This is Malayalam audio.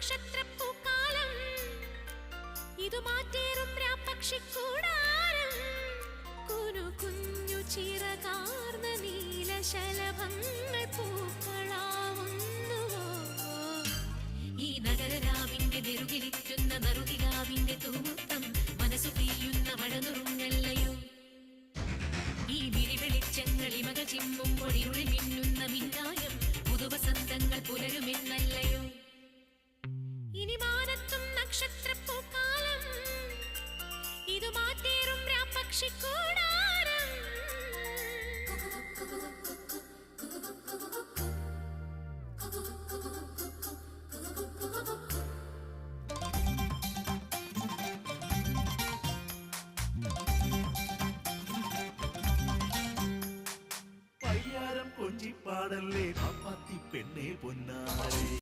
നക്ഷത്രപ്പൂക്കാലം ഇതു മാറ്റേറും രാപ്പക്ഷിക്കൂടാരം കുനു കുഞ്ഞു ചിറകാർന്ന നീലശലഭങ്ങൾ പൂക്കളാവുന്നുവോ ഈ നഗരരാവിന്റെ നെറുകിലിറ്റുന്ന നറുകിലാവിന്റെ തൂമുത്തം മനസ്സു പെയ്യുന്ന മഴനുറുങ്ങല്ലയോ ഈ വിരിവെളിച്ചങ്ങൾ ഇമകൾ ചിമ്മുമ്പോൾ ഇരുളിൽ മിന്നുന്ന മിന്നായം പുതുവസന്തങ്ങൾ പുലരുമെന്നല്ലയോ ഇനി മാനത്തും നക്ഷത്രപ്പൂക്കാലം ഇതു മാറ്റേറും രാപ്പക്ഷിക്കൂടാരം പയ്യാരം കൊഞ്ചിപ്പാടല്ലേ പാപ്പാത്തി പെണ്ണേ പൊന്നാരേ